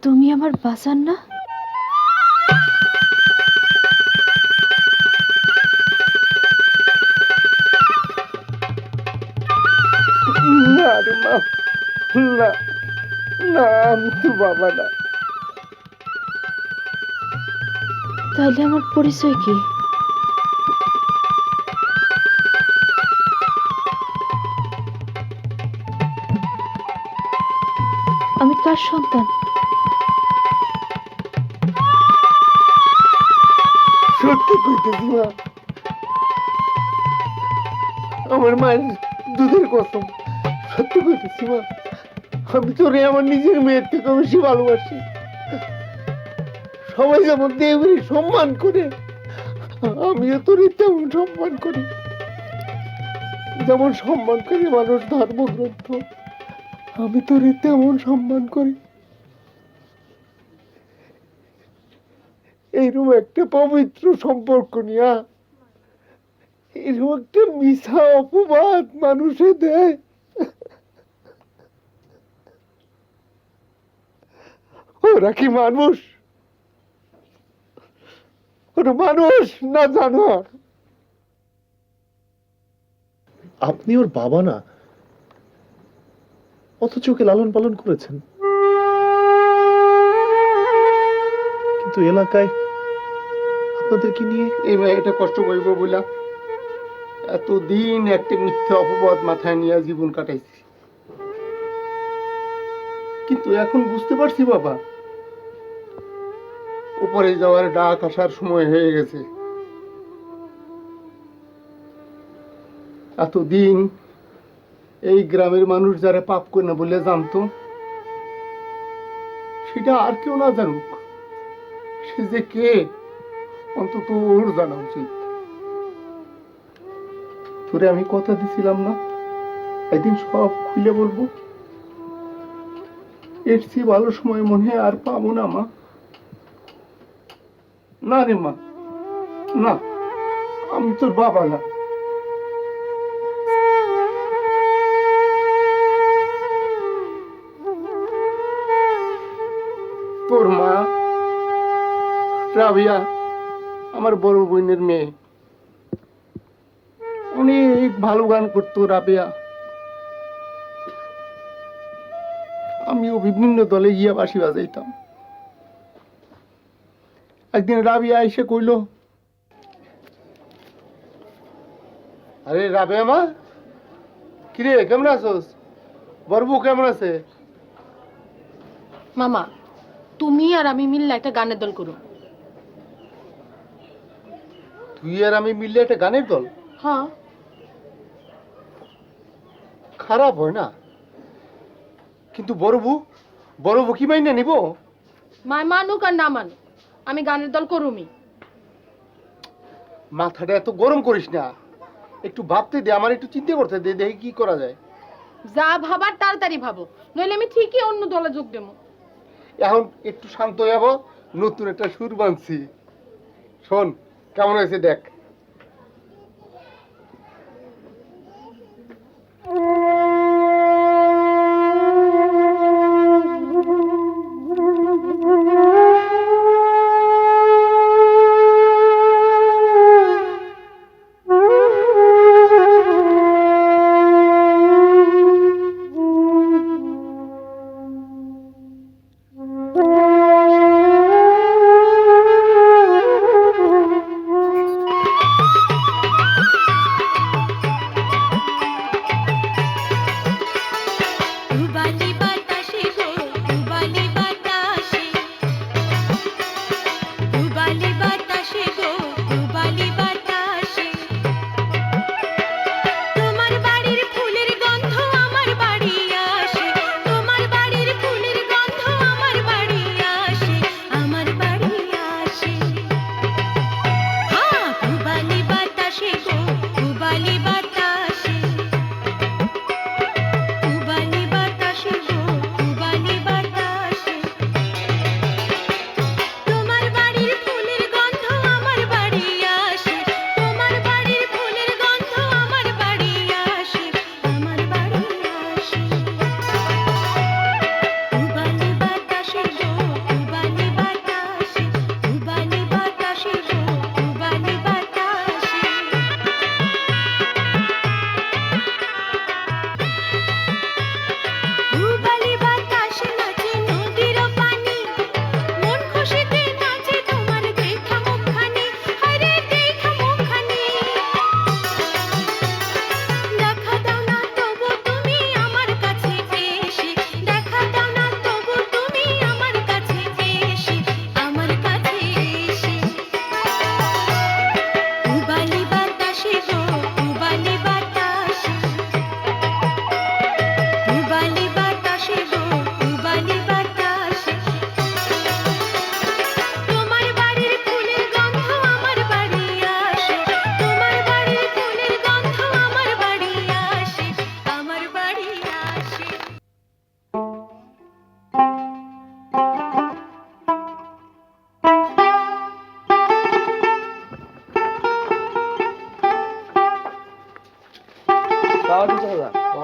তুমি আমার বাঁচান না? না রে মা, না না, আমি তো বাবা না। তাহলে আমার পরিচয় কি? আমি কার সন্তান? সত্যি কইতেছি মা, আমার মায়ের দুধের কসম, সত্যি কইতেছি মা, আমি তোরে আমার নিজের মেয়ের থেকে বেশি ভালোবাসি। সবাই যেমন দেবীর সম্মান করে, আমিও তোরে তেমন সম্মান করি। যেমন সম্মান করে মানুষ ধর্মগ্রন্থ, আমি তোরে তেমন সম্মান করি। এইরকম একটা পবিত্র সম্পর্ক নিয়া এরকম একটা মিছা অপবাদ মানুষে দেয়। ওরা কি মানুষ? ওরা মানুষ না জানোয়ার? আপনি ওর বাবা না, অথচ ওকে লালন পালন করেছেন। কিন্তু এলাকায় আপনাদেরকে নিয়ে এই মেয়েটা কষ্ট করবো বইলা এতদিন একটা মিথ্যা অপবাদ মাথায় নিয়ে জীবন কাটাইছি, কিন্তু এখন বুঝতে পারছি বাবা, উপরে যাওয়ার ডাক আসার সময় হয়ে গেছে। এতদিন এই গ্রামের মানুষ যারা পাপ করে না বলে জানতো, সেটা আর কেউ না জানুক, সে যে কে অন্তত ওর জানা উচিত। তোরে আমি কথা দিছিলাম না, একদিন সব খুলে বলবো। এর চেয়ে ভালো সময় মনে হয় আর পাবো না মা। না রে মা, না, আমি তোর বাবা না। তোর মা রাবিয়া আমার বড় বোনের মেয়ে, অনেক ভালো গান করতো রাবিয়া। আমিও বিভিন্ন দলে গিয়া বাঁশি বাজাইতাম। একদিন রাবিয়া এসে কইল, আরে রাবিয়া মা, কিরে কেমন আছোস? বড় বউ কেমন আছে? মামা, তুমি আর আমি মিললে একটা গানের দল করো। তুই আর আমি মিললে একটা গানের দল? হ্যাঁ। খারাপ হয় না, কিন্তু বড় বউ কি মাইনে নিব? মায় মানুক আর না মানুক, আমি গানের দল করুমি। মাথাটা এত গরম করিস না, একটু ভাবতে দে, আমার একটু চিন্তা করতে দে, দেখি কি করা যায়। যা ভাবার তাড়াতাড়ি ভাবো, নইলে আমি ঠিকই অন্য দলে যোগ দেবো। এখন একটু শান্ত হয়ে যাবো, নতুন একটা সুর বানছি, শোন কেমন হয়েছে দেখ।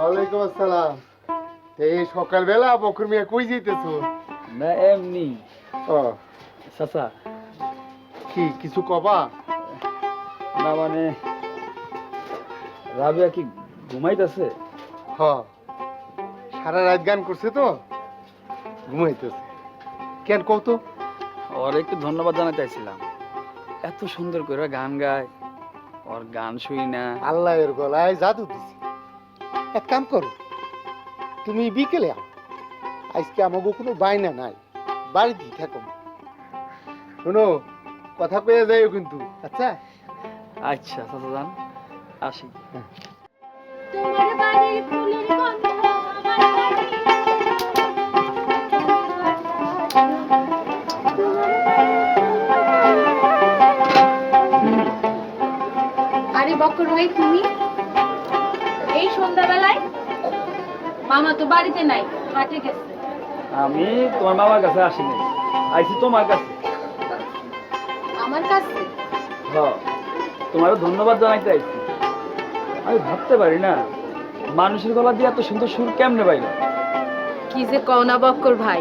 ওয়ালাইকুম আসসালাম। এই সকালবেলা বকুর মিয়া কই যাইতেছো? না এমনি ও চাচা, কি কিছু কবা? না মানে রাবিয়া কি ঘুমাইতেছে? হ, সারা রাত গান করছে তো ঘুমাইতেছে। কেন কও তো? ওর একটু ধন্যবাদ জানাতে চাইছিলাম, এত সুন্দর করে গান গায়, ওর গান শুই না। আল্লাহ এর গলায় জাদু দিছে। এক কাম করো, তুমি বিকেলে আও। আজকে আমাকে কোনো বাইনা নাই, বাড়িতেই থাকো। শোনো, কথা কয়ে যাইও কিন্তু। আচ্ছা আচ্ছা চাচা যান, আসি। তোমার বাড়ির ফুলের গন্ধ আমার আরে বকর ভাই, তুমি এই সন্ধ্যাবেলায়? মামা তো বাড়িতে নাই, হাটে গেছে। আমি তোমার মামার কাছে আসিনি, আইছি তোমার কাছে। আমার কাছে? হ্যাঁ, তোমারও ধন্যবাদ জানাইতে আইছি। আমি ভাবতে পারি না মানুষের গলা দিয়ে এত সুন্দর সুর কেমনে পাইল। কি যে কও না বক্কর ভাই,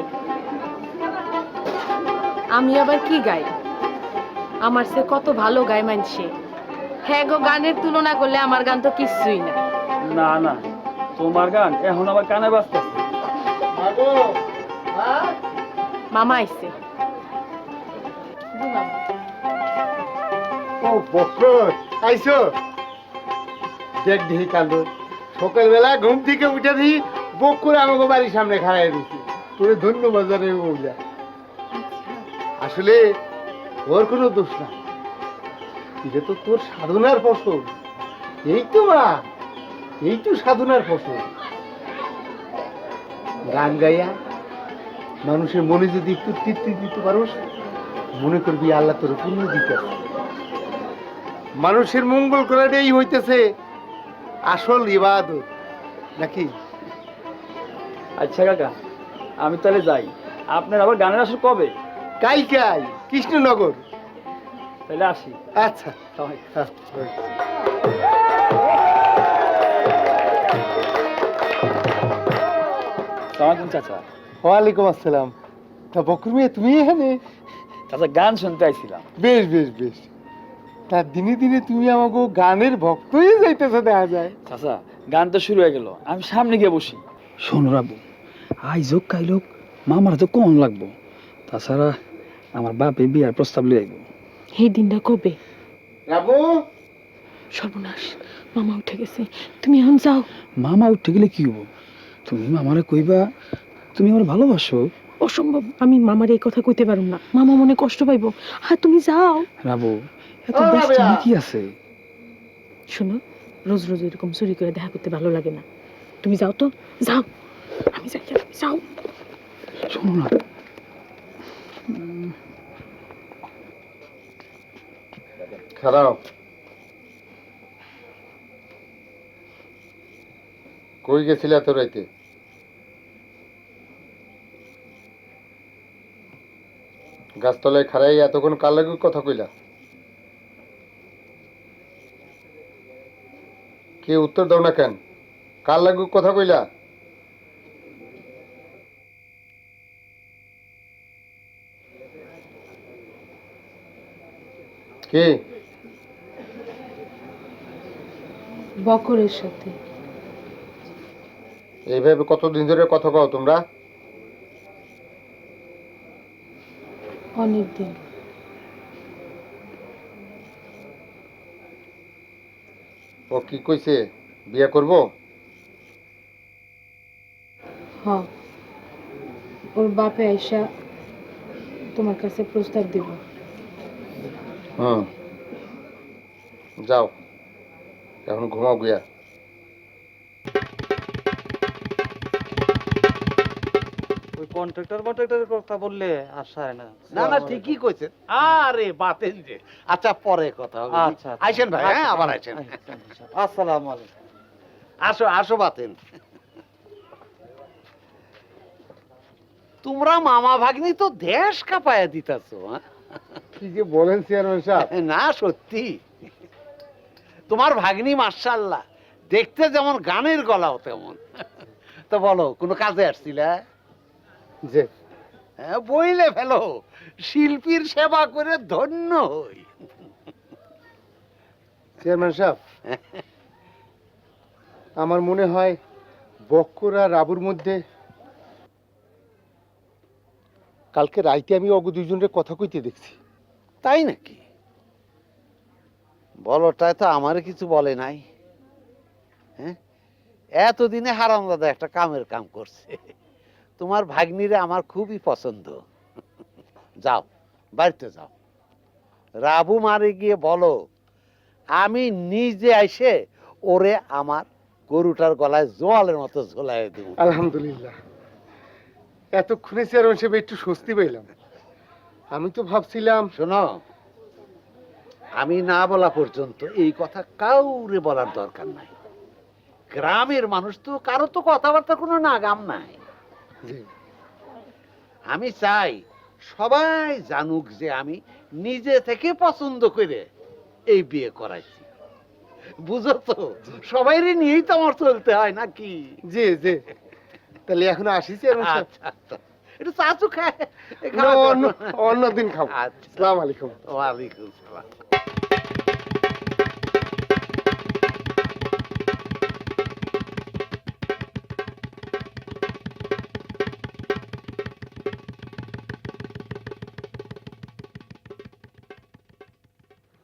আমি আবার কি গাই? আমার সে কত ভালো গায় মানছে। হ্যাঁ গো, গানের তুলনা করলে আমার গান তো কিছুই না। না না, তোমার গান এখন আমার কানে বাজতেছে। মাগো, হ্যাঁ? মামা আইছে। ও বকর, আইছো? দেখ দেখি কান্দ। সকালবেলা ঘুম থেকে উঠে দিই বকুর আমাকে বাড়ির সামনে খাড়াই দিছি। তোরে ধন্যবাদ জানাই বউলা। আসলে ওর কোনো দোষ না, এটা তো তোর সাধনার ফসল। এই তো মা, এই তো সাধনার ফসল। গান গাইয়া মানুষের মনে যদি একটু তৃপ্তি দিতে পারোস, মনে করবি আল্লাহ তোর পূর্ণ দিতে আছে। মানুষের মঙ্গল করাটাই হইতেছে আসল ইবাদত, নাকি? আচ্ছা কাকা, আমি তাহলে যাই। আপনার আবার গানের আসর কবে? কালকাই কৃষ্ণনগর। তাহলে আসি। আচ্ছা, সালামালাইকুম চাচা। ওয়ালাইকুম আসসালাম। তা বকর মিয়া, তুমি এখানে? চাচা, গান শুনতে আইছিলাম। বেশ বেশ বেশ। তা দিনে দিনে তুমি আমাকে গানের ভক্ত হয়ে যাইতেছে দেখা যায়। চাচা, গান তো শুরু হয়ে গেল, আমি সামনে গিয়ে বসি। শোনো রাবু, আই যোগ কাইলোক মামার তো কম লাগবো। তাছাড়া আমার বাপে বিয়ার প্রস্তাব লিয়ে আইব। এই দিনটা কবে? রাবু, সর্বনাশ, মামা উঠে গেছে। তুমি এখন যাও। মামা উঠে গেলে কি হবো? তুমি মামারে কইবা তুমি আমার ভালোবাসো। অসম্ভব, আমি মামার এই কথা কইতে পারুম না। মামা মনে কষ্ট পাইবো। হ্যাঁ, তুমি যাও। রাবু, এত ও ব্যস্ত রাবেয়া। কি আছে? শোনো, রোজ রোজ এরকম চুরি করে দেখা করতে ভালো লাগে না। তুমি যাও তো, যাও। আমি যাই, যাও। শোনো না, খারাপ কই গেছিল এত রাইতে? গাছতলায় খাড়াই এতক্ষণ কার লাগে কথা কইলা? কে উত্তর দাও না কেন? কার লাগে কথা কইলা? কে? বকরের সাথে। এইভাবে কতদিন ধরে কথা কও তোমরা? অনেকদিন। ও কি কইছে, বিয়ে করব? হ্যাঁ, ওর বাপে আইসা তোমার কাছে প্রস্তাব দিব। হুম, যাও এখন ঘুমাও গিয়া। ওই কন্ট্রাক্টরের কথা বললে আসায় না। না না, ঠিকই কইছেন। আরে বাতেন যে, আচ্ছা পরে কথা হবে। আচ্ছা, আচ্ছা। আইসেন ভাই, হ্যাঁ আবার আইসেন। আসসালামু আলাইকুম। আসো আসো বাতেন। তোমরা মামা ভাগ্নি তো দেশ কাঁপায়া দিতেছো। কি যে বলেন চেয়ারম্যান সাহেব। না সত্যি, তোমার ভাগ্নি মাশাআল্লাহ দেখতে যেমন গানের গলাও তেমন। তো বলো, কোনো কাজে আসছিলা? যে হ্যাঁ, বইলে ফেলো, শিল্পীর সেবা করে ধন্য হই। চেয়ারম্যান সাহেব, আমার মনে হয় বক্কর আর রাবুর মধ্যে কালকে রাইতে আমি অগ দুইজনের কথা কইতে দেখছি। তাই নাকি? বলটায় তো আমার কিছু বলে নাই। হ্যাঁ, এতদিনে হারামজাদা একটা কামের কাম করছে। তোমার ভাগ্নিরে আমার খুবই পছন্দ। যাও, বাড়িতে যাও, রাবু মারে গিয়ে বলো আমি নিজে আইসে ওরে আমার গরুটার গলায় জোয়ালের মতো ঝোলাই দেব। আলহামদুলিল্লাহ, এতক্ষণে চেয়ারম্যান সাহেব একটু স্বস্তি পেলাম। আমি তো ভাবছিলাম শোনো, আমি না বলা পর্যন্ত এই কথা কাউরে বলার দরকার নাই। গ্রামের মানুষ তো কারো তো কথাবার্তা কোনো নাগাম নাই। যে আমি চাই সবাই জানুক যে আমি নিজে থেকে পছন্দ করে এই বিয়ে করাইছি। বুঝো তো, সবাইরে নিয়েই তো আমার চলতে হয় নাকি? যে যে তাহলে এখন আসি চেয়ারম্যান সাহেব। আচ্ছা আচ্ছা, একটু চাচু খায়, না, অন্যদিন খাবো। আচ্ছা, আসসালামু আলাইকুম। ওয়ালাইকুম সালাম।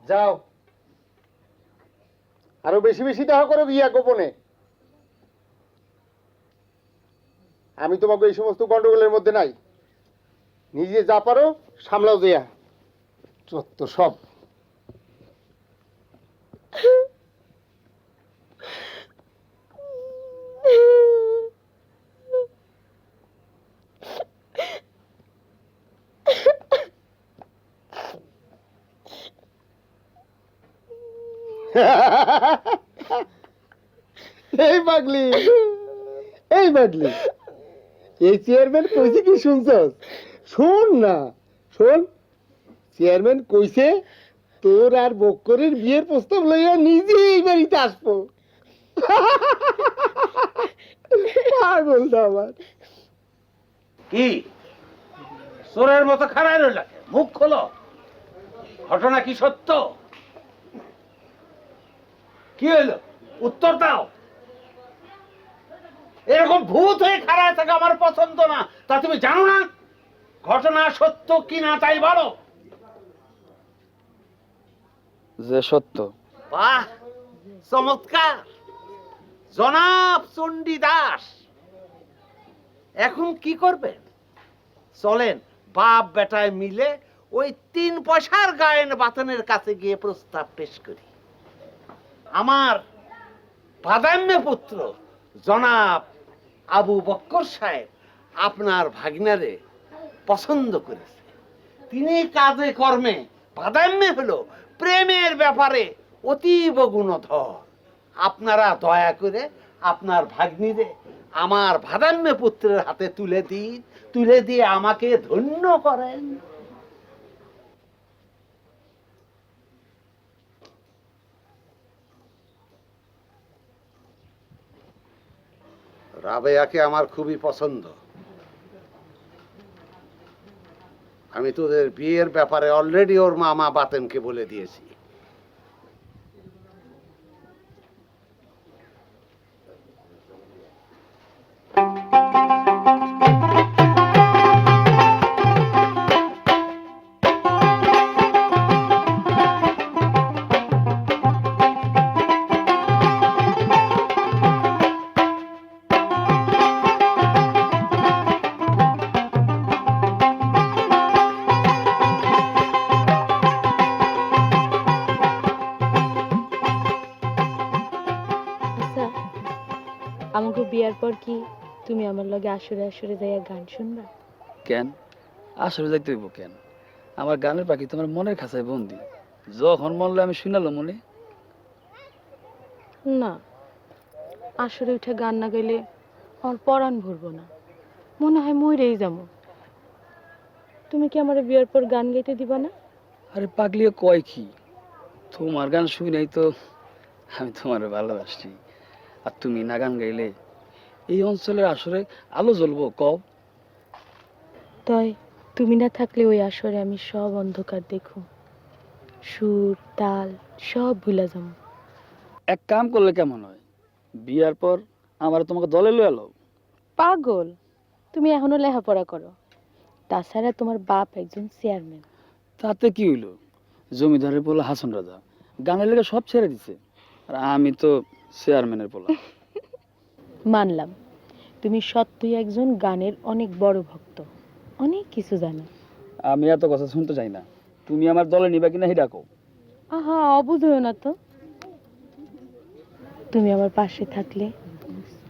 যাও, আরো বেশি বেশি দেখা করো বিয়া গোপনে। আমি তোমাকে এই সমস্ত গন্ডগোলের মধ্যে নাই। নিজে যা পারো সামলাও দেয়া। চত্ব সব। এই পাগলি, এই পাগলি, এই চেয়ারম্যান কইছে কি শুনছস? শোন না, শোন। চেয়ারম্যান কইছে তোর আর বক্করের বিয়ের প্রস্তাব লইয়া নিজে এই বাড়িতে আসবো। পাগল তো আমার। কি চোরের মতো খাড়ায় রইলা? মুখ খোলো, ঘটনা কি সত্য? কি হইলো, উত্তর দাও। এরকম ভূত হয়ে খাড়ায় থাকা আমার পছন্দ না, তা তুমি জানো না? ঘটনা সত্য কি না তাই বলো। যে সত্য। বাহ, চমৎকার। জনাব চণ্ডী দাস, এখন কি করবেন? চলেন বাপ বেটায় মিলে ওই 3 পয়সার গায়েন বাতানের কাছে গিয়ে প্রস্তাব পেশ করি। আমার বাদাম্য পুত্র জনাব আবু বক্কর সাহেব আপনার ভাগনারে পছন্দ করেছে। তিনি কাজে কর্মে বাদাম্য হলো, প্রেমের ব্যাপারে অতীব গুণধর। আপনারা দয়া করে আপনার ভাগ্নিরে আমার ভাদাম্য পুত্রের হাতে তুলে দিন, তুলে দিয়ে আমাকে ধন্য করেন। রাবেয়াকে আমার খুবই পছন্দ। আমি তোদের বিয়ের ব্যাপারে অলরেডি ওর মামা বাতেনকে বলে দিয়েছি। আচ্ছা, আমাকে বিয়ার পর কি তুমি আমার লগে আসরে আসরে যাইয়া গান শুনবা? কেন আসলে যাইতে হইব কেন? আমার গানের পাখি তোমার মনের খাঁচায় বন্দি, যখন মনলে আমি শুনালো মনে। না, আসরে উঠে গান না গাইলে আমার পরাণ ভরবো না, মনে হয় মরেই যাবো। তুমি কি আমার বিয়ার পর গান গাইতে দিবা না? আরে পাগলিয়ে কয় কি, তোমার গান শুই নাই তো আমি তোমার ভালোবাসি। আর তুমি না গান গাইলে এই অঞ্চলের আসরে আলো জ্বলবো কও? তাই তুমি না থাকলে ওই আসরে আমি সব অন্ধকার দেখো, সুর তাল সব ভুলে যাবো। এক কাম করলে কেমন হয়, বিয়ার পর আমার তোমাকে দলে লয়ে এলো। পাগল, তুমি এখনো লেখাপড়া করো, তাছাড়া তোমার বাপ একজন চেয়ারম্যান। তাতে কি হইলো, জমিদারের পোলা হাসন রাজা গানের লেগে সব ছেড়ে দিছে, আর আমি তো চেয়ারম্যানের পোলা। মানলাম তুমি সত্যই একজন গানের অনেক বড় ভক্ত, অনেক কিছু জানো। আমি এত কথা শুনতে চাই না, তুমি আমার দলে নিবা কিনা সেটা কও। আহা, অবুঝ হইও না তো। তুমি আমার পাশে থাকলে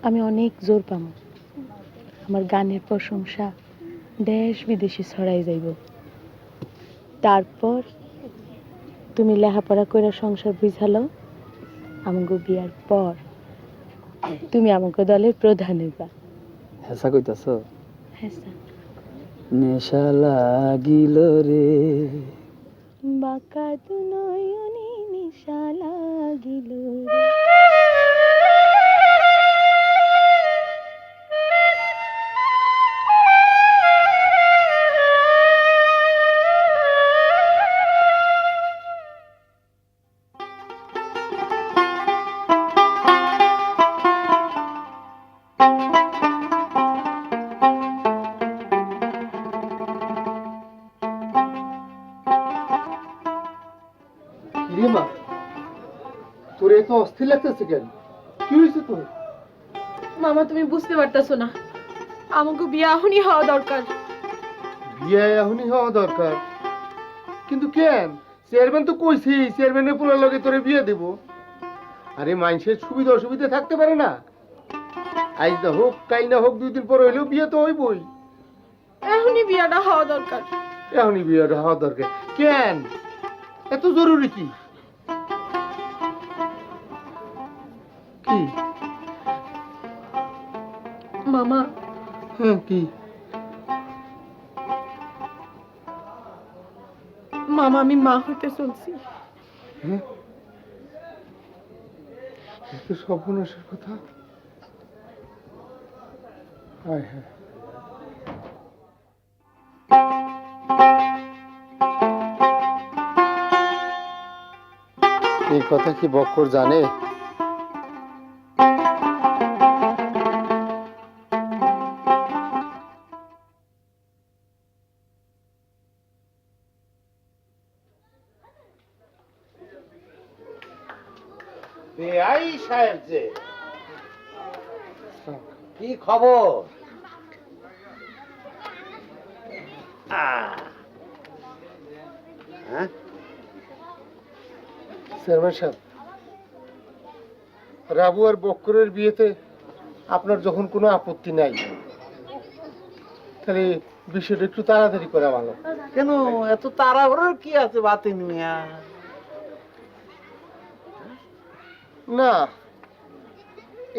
আমি অনেক জোর পাবো, আমার গানের প্রশংসা দেশ বিদেশে ছড়াই যাইব। তারপর তুমি লেখাপড়া করে সংসার বুঝালো, আমাকে বিয়ার পর তুমি আমাকে দলের প্রধান হইবা। হেসা কইতাছ? হ্যাঁ স্যার। নেশা লাগিল রে, বাঁকা দু নয়নে নেশা লাগিল রে। কিরে মা, তোর এত অস্থির লাগতেছে কেন? কি হয়েছে তোর? মামা তুমি বুঝতে পারতাছো না, আমাকে বিয়া এখনই হওয়া দরকার। বিয়ে এখনই হওয়া দরকার? কিন্তু কেন? চেয়ারম্যান তো কইছি চেয়ারম্যানের পোলার লগে তোরে বিয়ে দেব। আরে মানুষের সুবিধা অসুবিধা থাকতে পারে না? আজ না হোক কাল না হোক 2 দিন পর হইলেও বিয়ে তো হইবই। এখনই বিয়াটা হওয়া দরকার। এখনই বিয়েটা হওয়া দরকার? কেন, এত জরুরি কি? কি? মামা হ্যাঁ কি? মামা আমি মা হইতে চলছি। হ্যাঁ, এত সর্বনাশের কথা। হায় হায়, এই কথা কি বক্কর জানে? বেআই সাহেব যে, কি খবর? হ্যাঁ চেয়ারম্যান সাহেব, রাবু আর বক্করের বিয়েতে আপনার যখন কোনো আপত্তি নাই, তাহলে বিষয়টা একটু তাড়াতাড়ি করা ভালো। কেন এত তাড়াহুড়োর কি আছে বাতিন মিয়া? না,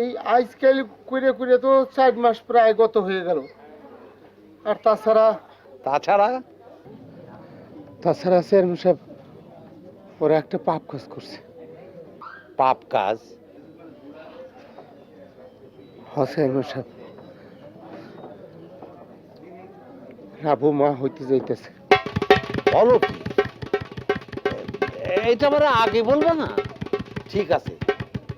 এই আজকাল করে করে তো 4 মাস প্রায় গত হয়ে গেল। আর তাছাড়া তাছাড়া তাছাড়া চেয়ারম্যান সাহেব, ওরা একটা পাপ কাজ করছে। পাপ কাজ? হ্যাঁ চেয়ারম্যান সাহেব, রাবু মা হইতে যাইতেছে। বলো কি? এইটা আমার আগে বলবে না? ঠিক আছে,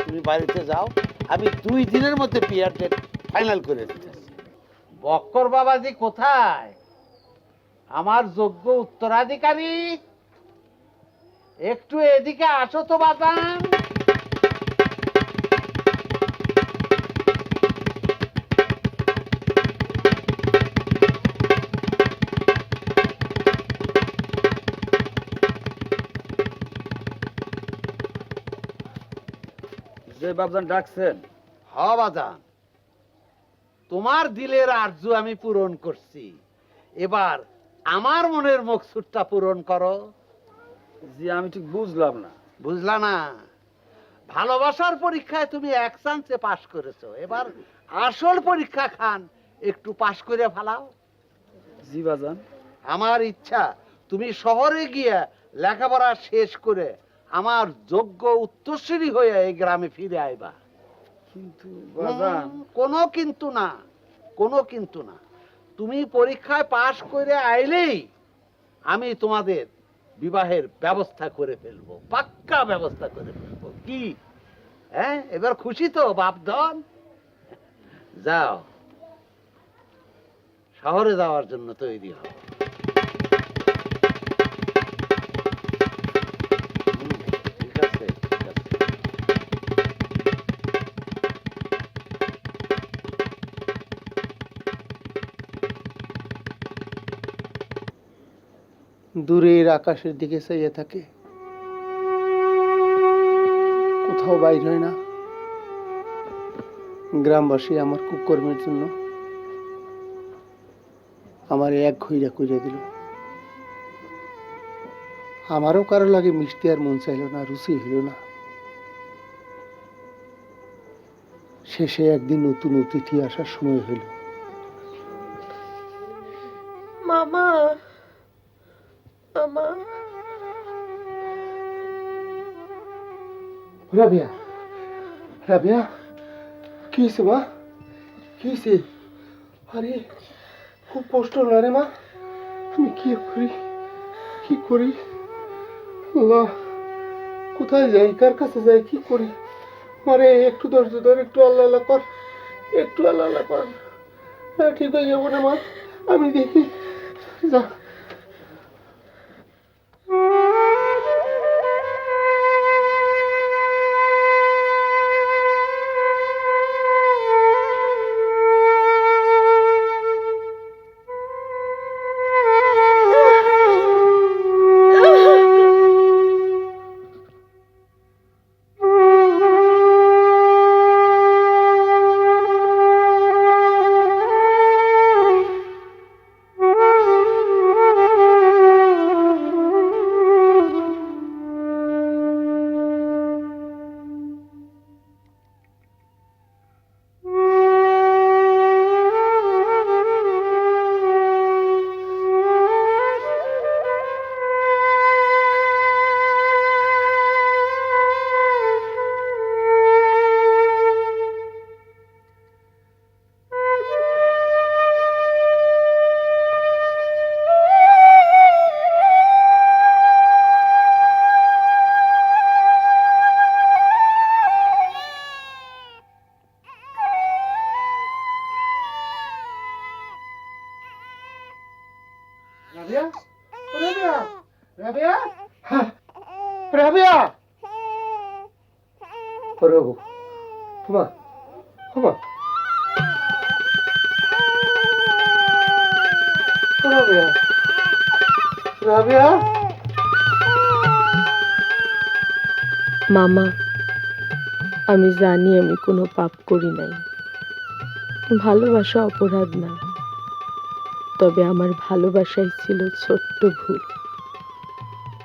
তুমি বাড়িতে যাও, আমি 2 দিনের মধ্যে বিয়ার ডেট ফাইনাল করে দিতেছি। বক্কর বাবাজি কোথায়? আমার যোগ্য উত্তরাধিকারী, একটু এদিকে আসো তো বাজান। যে বাবজান ডাকছেন? হ বাজান, তোমার দিলের আরজু আমি পূরণ করছি, এবার আমার মনের মকসুদটা পূরণ করো। জি আমি ঠিক বুঝলাম না। বুঝলা না? ভালোবাসার পরীক্ষায় তুমি 1 চান্সে পাশ করেছো, এবার আসল পরীক্ষা খান একটু পাশ করে ফেলাও। জি বাজান। আমার ইচ্ছা তুমি শহরে গিয়ে লেখাপড়া শেষ করে আমার যোগ্য উত্তরসূরি হয়ে এই গ্রামে ফিরে আইবা। কিন্তু বাজান কোনো কিন্তু না, কোনো কিন্তু না। তুমি পরীক্ষায় পাশ করে আইলেই আমি তোমাদের বিবাহের ব্যবস্থা করে ফেলবো, পাক্কা ব্যবস্থা করে ফেলবো। কি হ্যাঁ, এবার খুশি তো বাপধন? যাও, শহরে যাওয়ার জন্য তৈরি হও। ঠিক আছে, ঠিক আছে। দূরের আকাশের দিকে চাইয়ে থাকে, কোথাও বাইর হয় না। গ্রামবাসী আমার কুকর্মের জন্য আমার এক ঘইরা কইরা দিল। আমারও কারো লাগে মিষ্টি আর মন চাইল না, রুচি হইল না। শেষে একদিন নতুন অতিথি আসার সময় হইল। মামা, মামা, রাবিয়া, রাবিয়া, কি হয়েছে মা? কি হয়েছে? আরে খুব কষ্ট না রে মা? আমি কি করি, কি করি? আল্লাহ, কোথায় যাই, কার কাছে যাই, কি করি? মারে একটু ধৈর্য ধর, একটু আল্লাহ আল্লাহ কর, একটু আল্লাহ আল্লাহ কর। হ্যাঁ, ঠিক হয়ে যাবো না মা, আমি দেখি। যা। রাবিয়া, রাবিয়া, রাবিয়া, রাবিয়া, রঘু, হুমা, হুমা, রাবিয়া, রাবিয়া। মামা, আমি জানি আমি কোনো পাপ করি নাই, ভালোবাসা অপরাধ না। তবে আমার ভালোবাসাই ছিল ছোট্ট ভুল।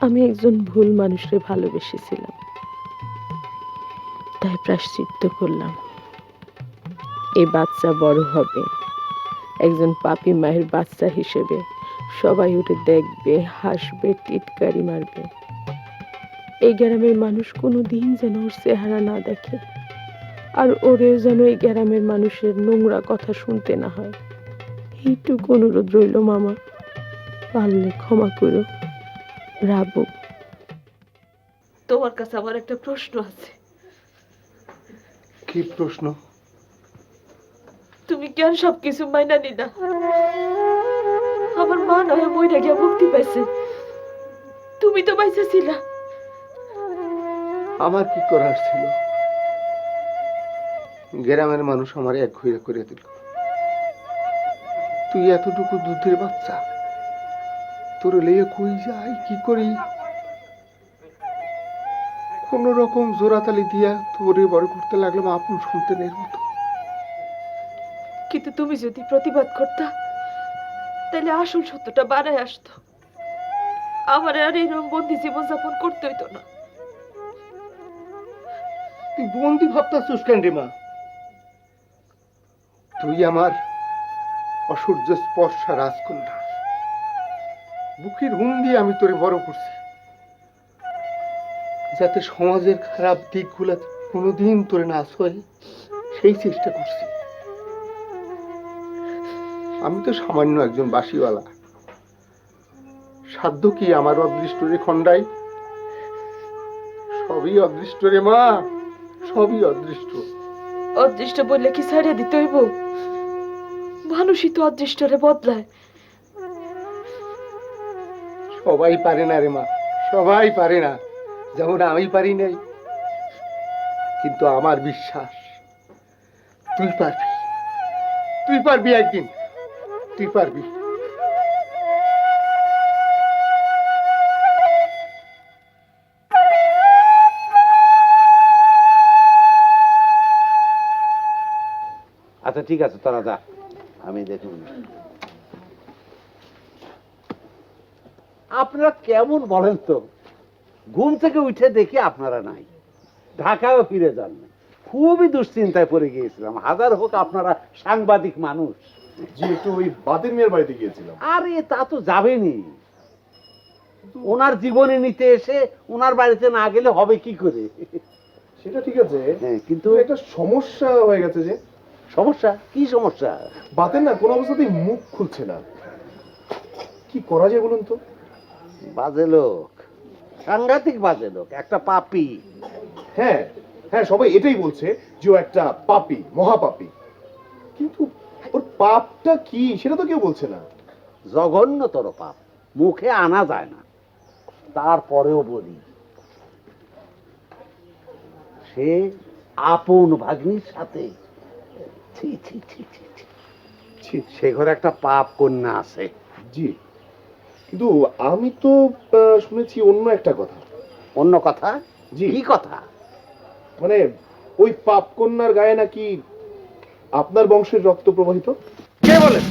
আমি একজন ভুল মানুষকে ভালোবেসেছিলাম, তাই প্রায়শ্চিত্ত করলাম। এই বাচ্চা বড় হবে একজন পাপী মায়ের বাচ্চা হিসেবে, সবাই ওরে দেখবে, হাসবে, টিটকারি মারবে। এই গ্রামের মানুষ কোনো দিন যেন ওর চেহারা না দেখে, আর ওরেও যেন এই গ্রামের মানুষের নোংরা কথা শুনতে না হয়। এইটুকু অনুরোধ রইল মামা, পারলে ক্ষমা করো। রাবু, তোমার কাছে আমার একটা প্রশ্ন আছে। কি প্রশ্ন? তুমি কেন সবকিছু মাইনা নিলা? আমার মা নয় মইরা গিয়া মুক্তি পাইছে, তুমি তো বাইসা ছিলা। আমার কি করার ছিল? গ্রামের মানুষ আমার এক ঘুরে করে দিল। তুই এতটুকু দুধের বাচ্চা, তোর লেগে কই যাই, কি করি? কোন রকম জোরাতালি দিয়া তোরে বড় করতে লাগলাম আপন সন্তানের মতো। কিন্তু তুমি যদি প্রতিবাদ করতা, তাহলে আসল সত্যটা বাড়ায় আসতো। আমার আর এরকম বন্দি জীবন যাপন করতে হইতো না। তুই বন্দি ভাবতাছিস কেন রে মা? তুই আমার অসূর্য স্পর্শা রাজকন্যা, বুকের হুম দিয়ে আমি তোরে বড় করছি, যাতে সমাজের খারাপ দিকগুলা কোনোদিন তোরে না ছয়। সেই চেষ্টা করছি। আমি তো সামান্য একজন বাঁশিওয়ালা, সাধ্য কি আমার অদৃষ্ট রে খন্ডাই? সবই অদৃষ্ট রে মা, সবই অদৃষ্ট। অদৃষ্ট বললে কি ছাড়িয়ে দিতে হইব? মানুষই তো অদৃষ্টরে বদলায়। সবাই পারে না রে মা, সবাই পারে না, যেমন আমি পারি নাই। কিন্তু আমার বিশ্বাস তুই পারবি, তুই পারবি, একদিন তুই পারবি। আচ্ছা ঠিক আছে, তোরা যা, আমি দেখুন। আপনারা কেমন বলেন তো, ঘুম থেকে উঠে দেখি আপনারা নাই, ঢাকায়ও ফিরে যান না। খুবই দুশ্চিন্তায় পড়ে গিয়েছিলাম। হাজার হোক আপনারা সাংবাদিক মানুষ। জি, একটু ওই বাতের মেয়ের বাড়িতে গিয়েছিলাম। আরে তা তো যাবেনি, ওনার জীবনে নিতে এসে ওনার বাড়িতে না গেলে হবে কি করে? সেটা ঠিক আছে, হ্যাঁ, কিন্তু একটা সমস্যা হয়ে গেছে। যে সমস্যা? কি সমস্যা? বাতের না কোনো অবস্থাতেই মুখ খুলছে না, কি করা যায় বলুন তো? বাজে লোক, সাংঘাতিক বাজে লোক, একটা পাপী। হ্যাঁ হ্যাঁ, সবাই এটাই বলছে যে ও একটা পাপী, মহাপাপী, কিন্তু ওর পাপটা কি সেটা তো কেউ বলছে না। জঘন্যতর পাপ, মুখে আনা যায় না। তারপরেও বলি, সে আপন ভাগ্নির সাথে, ছি ছি ছি ছি ছি। ছি, সে ঘরে একটা পাপ কন্যা আছে। জি, কিন্তু আমি তো শুনেছি অন্য একটা কথা। অন্য কথা? জি, কি কথা? মানে ওই পাপ কন্যার গায়ে নাকি আপনার বংশের রক্ত প্রবাহিত। কে বলেন?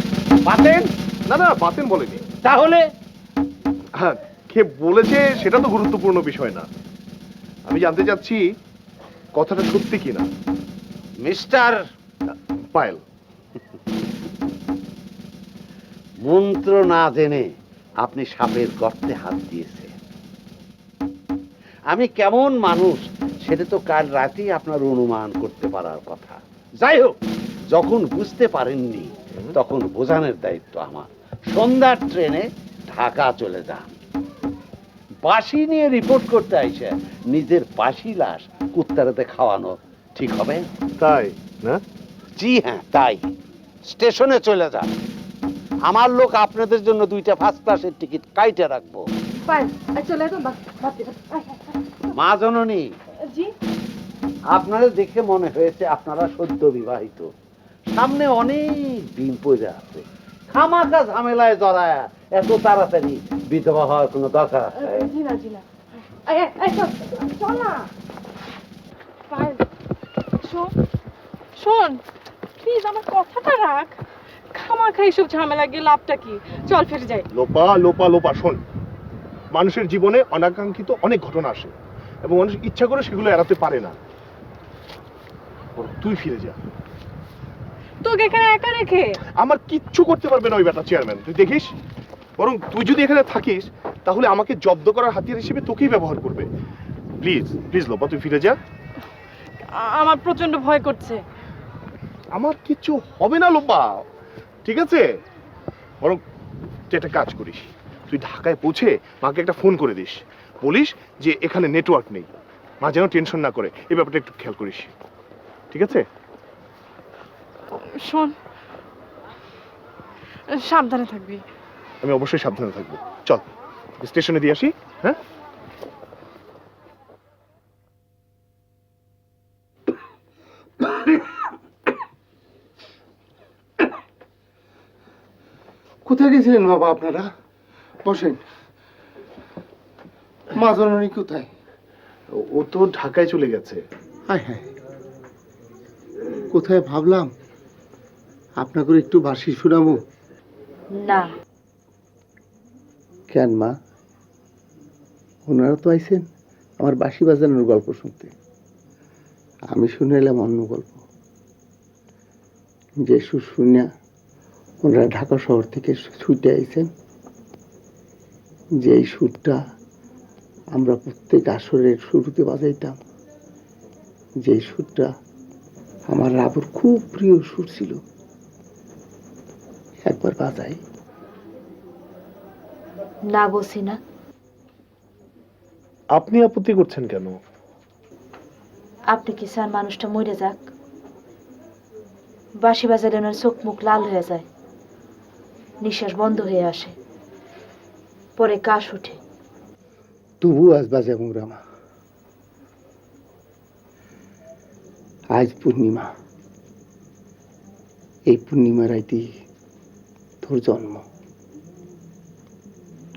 বাতেন? না না, বাতেন বলেনি। তাহলে হ্যাঁ, কে বলেছে সেটা তো গুরুত্বপূর্ণ বিষয় না। আমি জানতে চাচ্ছি কথাটা সত্যি কিনা। মিস্টার পায়েল, মন্ত্র না জেনে আপনি সাপের গর্তে হাত দিয়েছে। আমি কেমন মানুষ সেটা তো কাল রাতেই আপনার অনুমান করতে পারার কথা। যাই হোক, যখন বুঝতে পারেননি তখন বোঝানোর দায়িত্ব আমার। সন্ধ্যার ট্রেনে ঢাকা চলে যান। বাঁশি নিয়ে রিপোর্ট করতে আইসে নিজের বাঁশি লাশ কুত্তারাতে খাওয়ানো ঠিক হবে? তাই না? জি হ্যাঁ, তাই। স্টেশনে চলে যান, আমার লোক আপনাদের জন্য 2টা ফার্স্ট ক্লাসের টিকিট কাইটে রাখবো। চলে তো মা জননী, জি। আপনাদের দেখে মনে হয়েছে আপনারা সদ্য বিবাহিত, সামনে অনেক দিন পড়ে আছে। খামাখা ঝামেলায় জড়ায় এত তাড়াতাড়ি বিধবা হওয়ার কোনো দরকার আছে? জি না, জি না। চল না। শোন শোন, প্লিজ আমার কথাটা রাখ। খামাখা এইসব ঝামেলা গিয়ে লাভটা কি? চল ফিরে যাই। লোপা লোপা লোপা, শোন, মানুষের জীবনে অনাকাঙ্ক্ষিত অনেক ঘটনা আসে এবং মানুষ ইচ্ছা করে সেগুলো এড়াতে পারে না। তুই ফিরে যা। তোকে এখানে একা রেখে আমার কিচ্ছু করতে পারবে না ওই বেটা চেয়ারম্যান, তুই দেখিস। বরং তুই যদি এখানে থাকিস তাহলে আমাকে জব্দ করার হাতিয়ার হিসেবে তোকেই ব্যবহার করবে। প্লিজ প্লিজ লোপা, তুই ফিরে যা। আমার প্রচন্ড ভয় করছে। আমার কিচ্ছু হবে না লোপা, ঠিক আছে? বরং তুই একটা কাজ করিস, তুই ঢাকায় পৌঁছে মাকে একটা ফোন করে দিস, বলিস যে এখানে নেটওয়ার্ক নেই, মা যেন টেনশন না করে। এই ব্যাপারটা একটু খেয়াল করিস, ঠিক আছে? শোন, সাবধানে থাকবি। আমি অবশ্যই সাবধানে থাকবো। চল স্টেশনে দিয়ে আসি। হ্যাঁ, কোথায় গেছিলেন বাবা আপনারা? বসেন। মা জননী কোথায়? ও তো ঢাকায় চলে গেছে। হায় হায়, কোথায় ভাবলাম আপনাকে একটু বাঁশি শোনাবো। না, কেন মা? ওনারা তো আইছেন আমার বাঁশি বাজানোর গল্প শুনতে, আমি শুনে এলাম অন্য গল্প। যে সুর শুনিয়া ওনারা ঢাকা শহর থেকে ছুটে আইছেন, যে সুরটা আমরা প্রত্যেক আসরের শুরুতে বাজাইতাম, যে সুরটা আমার রাবুর খুব প্রিয় সুর ছিল, একবার বাজাই। না বসি না। আপনি আপত্তি করছেন কেন? আপনি কি চান মানুষটা মরে যাক? বাঁশি বাজালে ওনার চোখ মুখ লাল হয়ে যায়, নিঃশ্বাস বন্ধ হয়ে আসে, পরে কাশ ওঠে। তবু আজ বাজাবো রামা। আজ পূর্ণিমা, এই পূর্ণিমা রাইতে তোর জন্ম,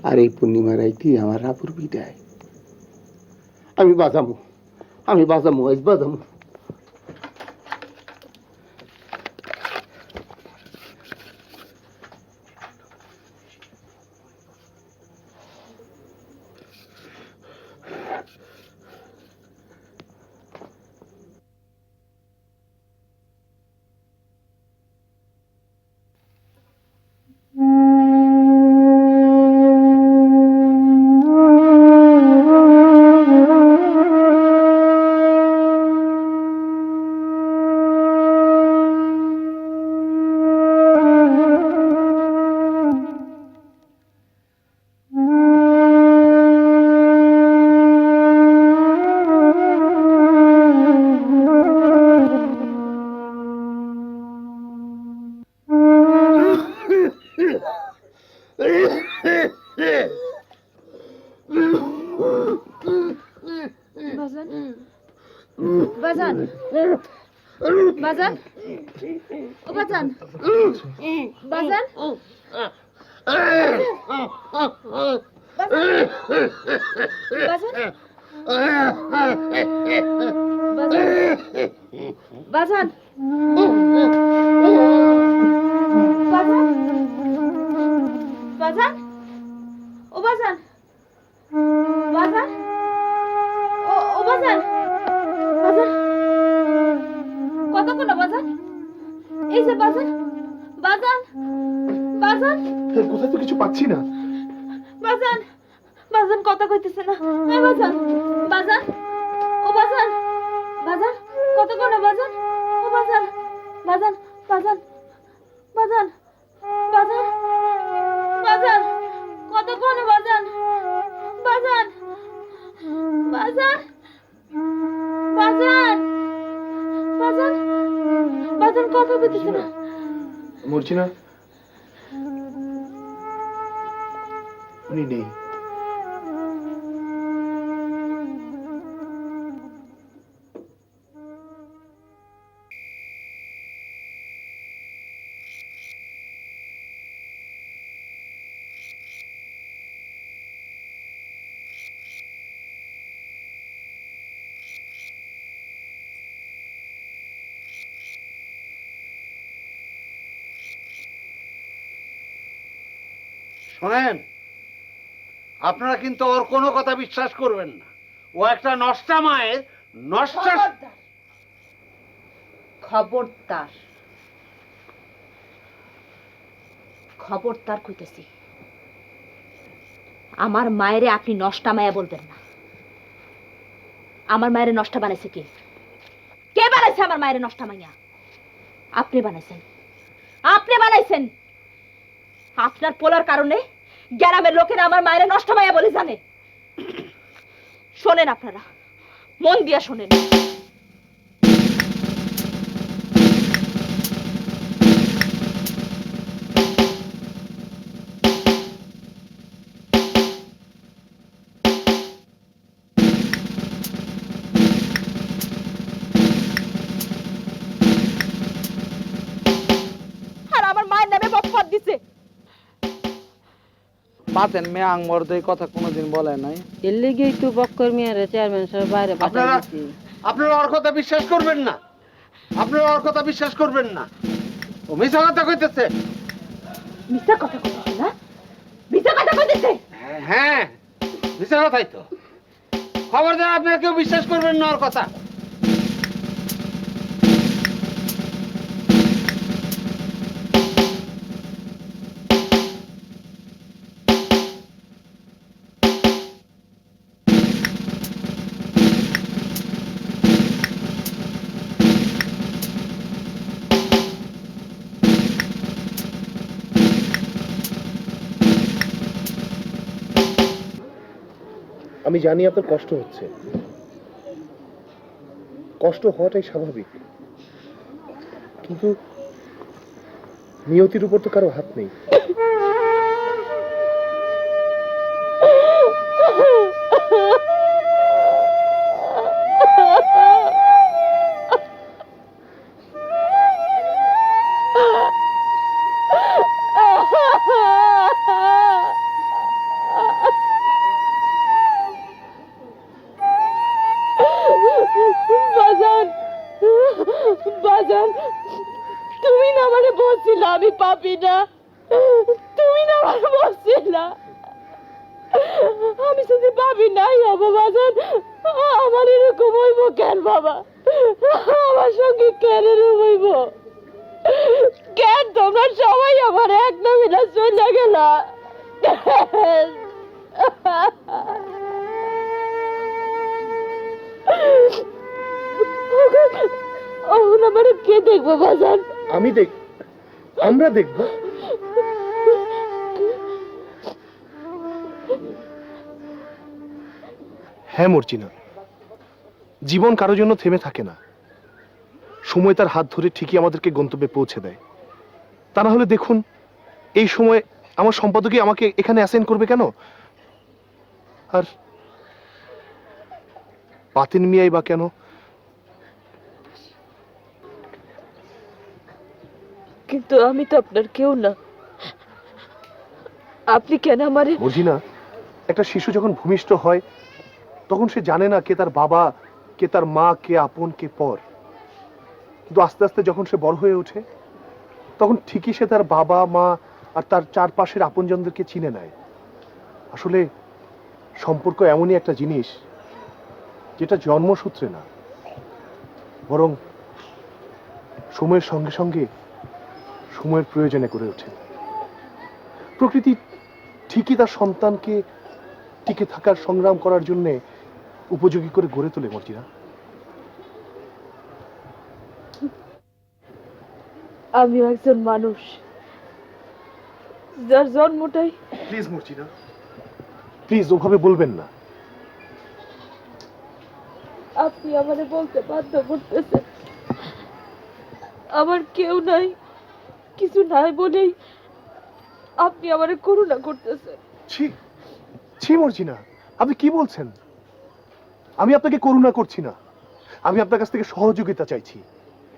আর এই পূর্ণিমা রাইতে আমার রাবুর বিদায়। আমি বাজামো, আজ বাজামো। বাজান, বাজান, বাজান, ও বাজান, বাজান, বাজান, বাজান, বাজান, ও বাজান, বাজান, ও বাজান, বাজান, কতক্ষণ বাজান? এই যে বাজান, বাজান, বাজান, কোথায় তো কিছু পাচ্ছি না। বাজান, বাজান কথা কইতেছে না। এই বাজান, বাজান, ও বাজান, বাজান, কতক্ষণ বাজান? ও বাজান, বাজান, বাজান, বাজান, বাজান, বাজান, কতক্ষণ বাজান? বাজান, বাজান, বাজান, বাজান, বাজান কথা কইতেছে না। মর্জিনা, উনি নেই। শোনেন, আপনারা কিন্তু ওর কোনো কথা বিশ্বাস করবেন না। ও একটা নষ্টা মায়ের নষ্টা। খবরদার, খবরদার কইতেছি, আমার মায়েরে আপনি নষ্টা মায়া বলবেন না। আমার মায়ের নষ্টা বানাইছে কে? কে বানাইছে আমার মায়ের নষ্টা মাইয়া? আপনি বানাইছেন, আপনি বানাইছেন। আপনার পোলার কারণে গ্রামের লোকেরা আমার মায়ের নষ্ট মায়া বলে জানে। শোনেন, আপনারা মন দিয়া শোনেন। আর আমার মায়ের নামে বকফত দিছে। পাতেন মেয়ে আংমর্দ এই কথা কোনোদিন বলে নাই। এর লেগেই তো বক্কর মিয়ারে চেয়ারম্যান সাহেব বাইরে পাঠিয়ে আপনারা দিয়েছি। আপনারা ওর কথা বিশ্বাস করবেন না, আপনারা ওর কথা বিশ্বাস করবেন না। ও মিথ্যা কথা কইতেছে। মিথ্যা কথা কইতেছে না? মিথ্যা কথা কইতেছে? হ্যাঁ, মিথ্যা কথাই তো। খবরদার আপনারা কেউ বিশ্বাস করবেন না ওর কথা। আমি জানি আপনার কষ্ট হচ্ছে, কষ্ট হওয়াটাই স্বাভাবিক, কিন্তু নিয়তির উপর তো কারো হাত নেই। বাজান, বাজান, তুমি না আমারে বলছিলা আমি পাপি না, তুমি না আমারে বলছিলা আমি যদি পাপি নাই হব বাজান, আমার এরকম হইব কেন বাবা? আমার সঙ্গে কেন এরকম হইব? কেন তোমরা সবাই আমার এক নমিনা চলে গেলা? আমার কে দেখবো বাজান? আমরা দেখব। হ্যাঁ মর্জিনা, জীবন কারোর জন্য থেমে থাকে না, সময় তার হাত ধরে ঠিকই আমাদেরকে গন্তব্যে পৌঁছে দেয়। তা না হলে দেখুন, এই সময় আমার সম্পাদকই আমাকে এখানে অ্যাসাইন করবে কেন? আর পাতিন মিয়াই বা কেন? কিন্তু আমি তো আপনার কেউ না, আপনি কেন আমারে? মর্জিনা, একটা শিশু যখন ভূমিষ্ঠ হয় তখন সে জানে না কে তার বাবা, কে তার মা, কে আপন, কে পর। কিন্তু আস্তে আস্তে যখন সে বড় হয়ে ওঠে তখন ঠিকই সে তার বাবা, মা আর তার চারপাশের আপনজনদেরকে চিনে নেয়। আসলে সম্পর্ক এমনই একটা জিনিস যেটা জন্মসূত্রে না, বরং সময়ের সঙ্গে সঙ্গে সময়ের প্রয়োজনে গড়ে ওঠে। প্রকৃতি ঠিকই তার সন্তানকে টিকে থাকার সংগ্রাম করার জন্য উপযোগী করে গড়ে তোলে মর্জিনা। আমিও একজন মানুষ, যার জন্মটাই। প্লিজ মর্জিনা, প্লিজ ওভাবে বলবেন না। আপনি আমারে বলতে বাধ্য করতেছেন, আমার কেউ নাই, কিছু নাই বলেই আপনি আমারে করুণা করতেছেন। ছি ছি মর্জিনা, আপনি কি বলছেন? আমি আপনাকে করুণা করছি না, আমি আপনার কাছ থেকে সহযোগিতা চাইছি।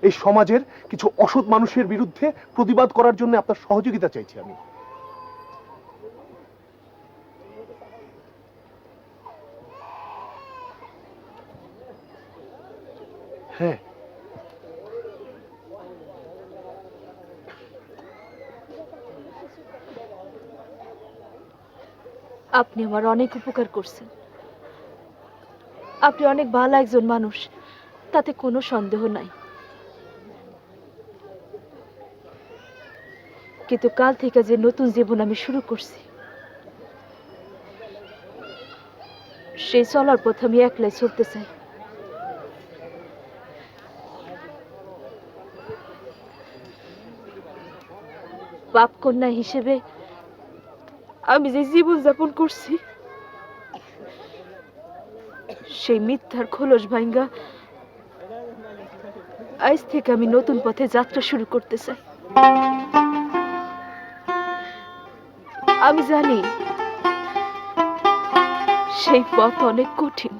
এই সমাজের কিছু অসৎ মানুষের বিরুদ্ধে প্রতিবাদ করার জন্য আপনার সহযোগিতা চাইছি আমি। হ্যাঁ, আপনি আমার অনেক উপকার করছেন, আপনি অনেক ভালো একজন মানুষ, তাতে কোনো সন্দেহ নাই। কিন্তু কাল থেকে যে নতুন জীবন আমি শুরু করছি, সেই চলার পথে আমি একলাই চলতে চাই। পাপ কন্যা হিসেবে আমি যে জীবন যাপন করছি, সেই মিথ্যার খোলস ভাঙ্গা আজ থেকে আমি নতুন পথে যাত্রা শুরু করতে চাই। আমি জানি সেই পথ অনেক কঠিন,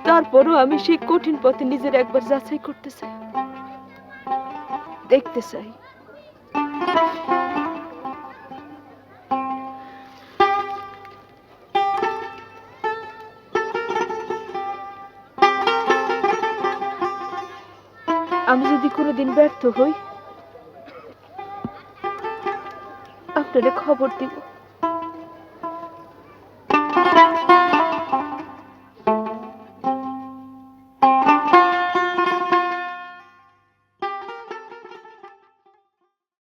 তারপরও আমি সেই কঠিন পথে নিজের একবার যাচাই করতে চাই, দেখতে চাই আমি যদি কোনোদিন ব্যর্থ হই, আপনারে খবর দিব।